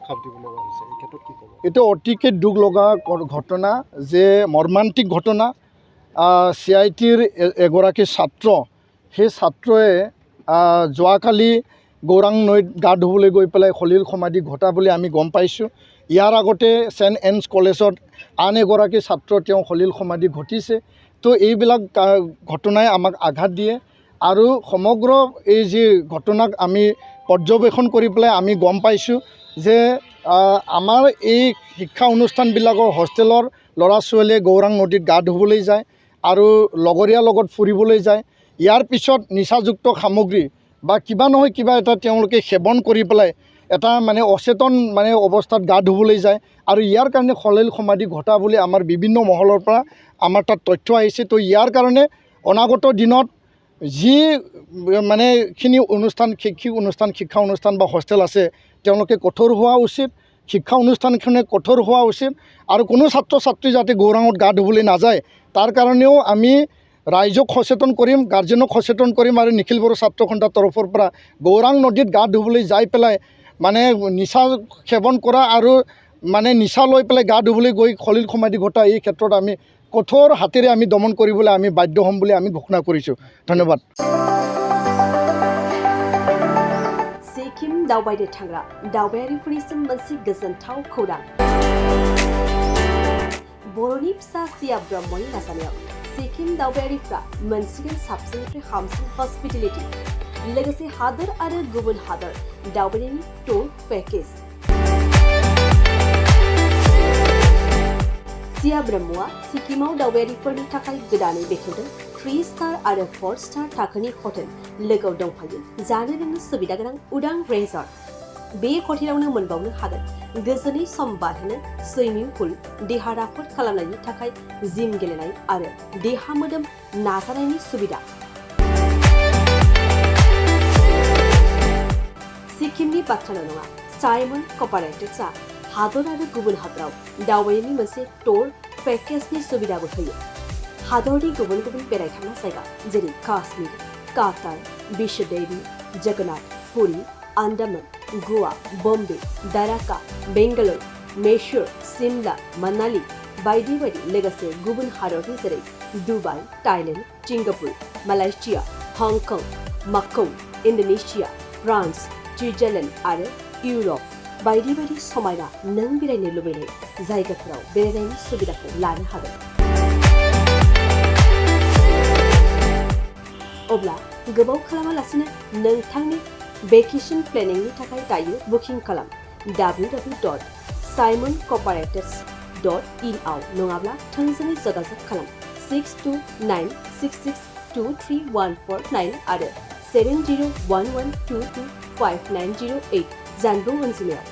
খাপ দিবলৈ হৈছে এই ক্ষেত্ৰত কি ক'ব? এইটো অতিকে দুখ লগা ঘটনা যে মৰ্মান্তিক ঘটনা। CITৰ এগৰাকী ছাত্ৰ, সেই ছাত্ৰই যোৱাকালি গৌৰাং নৈত গা ধুবলৈ গৈ পেলাই সলিল সমাধি ঘটা বুলি আমি গম পাইছোঁ। ইয়াৰ আগতে ছেইণ্ট এনছ কলেজত আন এগৰাকী ছাত্ৰ তেওঁ সলিল সমাধি ঘটিছে। তো এইবিলাক ঘটনাই আমাক আঘাত দিয়ে আৰু সমগ্ৰ এই যি ঘটনাক আমি পৰ্যবেক্ষণ কৰি পেলাই আমি গম পাইছোঁ যে আমাৰ এই শিক্ষা অনুষ্ঠানবিলাকৰ হোষ্টেলৰ ল'ৰা ছোৱালীয়ে গৌৰাং নদীত গা ধুবলৈ যায় আৰু লগৰীয়াৰ লগত ফুৰিবলৈ যায়। ইয়াৰ পিছত নিচাযুক্ত সামগ্ৰী বা কিবা নহয় কিবা এটা তেওঁলোকে সেৱন কৰি পেলাই এটা মানে অচেতন মানে অৱস্থাত গা ধুবলৈ যায় আৰু ইয়াৰ কাৰণে সলিল সমাধি ঘটা বুলি আমাৰ বিভিন্ন মহলৰ পৰা আমাৰ তাত তথ্য আহিছে। তো ইয়াৰ কাৰণে অনাগত দিনত যি মানে খিনি অনুষ্ঠান শৈক্ষিক অনুষ্ঠান শিক্ষা অনুষ্ঠান বা হোষ্টেল আছে তেওঁলোকে কঠোৰ হোৱা উচিত, শিক্ষা অনুষ্ঠানখনে কঠোৰ হোৱা উচিত আৰু কোনো ছাত্ৰ ছাত্ৰী যাতে গৌৰাঙত গা ধুবলৈ নাযায় তাৰ কাৰণেও আমি ৰাইজক সচেতন কৰিম, গাৰ্জেনক সচেতন কৰিম আৰু নিখিল বড়ো ছাত্ৰ সন্থাৰ তৰফৰ পৰা গৌৰাং নদীত গা ধুবলৈ যাই পেলাই মানে নিচা সেৱন কৰা আৰু মানে নিচা লৈ পেলাই গা ধুবলৈ গৈ সলিল সমাধি ঘটা এই ক্ষেত্ৰত আমি কঠোৰ হাতেৰে আমি দমন কৰিবলৈ আমি বাধ্য হ'ম বুলি আমি ঘোষণা কৰিছোঁ। ধন্যবাদ। सिक्किम दावबायनो थांग्रा दावबायारिफोरनिसिम मोनसे गोजोनथाव खौरां। बर'नि फिसा सिया ब्रह्मनि नाजानायाव सिक्किम दावबायारिफ्रा मोनसिगोन साबसिननिफ्राय हामसिन हस्पिटेलिटी लोगोसे हादोर आरो गुबुन हादोर दावबायनायनि टुर पेकेज। सिया ब्रह्मआ सिक्किमाव दावबायारिफोरनि थाखाय गोदानै बेखेवदों 3 स्टार आरो 4 स्टार थाखोनि हटेल लोगोआव दंफायो जानो लोंनो सुबिदा गोनां उदां रेजर्ट। बे हटेलावनो मोनबावनो हागोन गोजोनै सम बारहोनो सुइमिं पुल, देहा राफोद खालामनायनि थाखाय जिम गेलेनाय आरो देहा मोदोम नाजानायनि सुबिदा। सिक्किमनि बाथ्राल' नङा, साइमन कपारेटिव्सआ हादर आरो गुबुन हादराव दावबायनायनि मोनसे टुर पेकेजनि सुबिदाबो होयो। हादरनि गुबुन गुबुन बेरायथावना जायगा जेरै काश्मीर, कातार, विश्वदेवी, जगन्नाथ, पुरी, आन्दामान, गोवा, बम्बे, दाराका, बेंगालुरु, मैसूर, सिमला, मनाली बायदि बायदि लोगोसे गुबुन हादरनि जेरै Dubai, Thailand, Singapore, Malaysia, Hong Kong, Macau, Indonesia, France, Switzerland आरो इउरप बायदि बायदि समायना नों बेरायनो लुबैनाय जायगाफोराव बेरायनायनि सुबिदाखौ लानो हागोन। अब्ला गोबाव खालामालासिनो नोंथांनि भेकेशन प्लेनिंनि थाखाय दायो बुकिं खालाम www.simoncooperates.in आव नङाब्ला थोंजोङै जगाजग खालाम 6296623149 आरो 7011225908 जानबुं अनजिमायाव।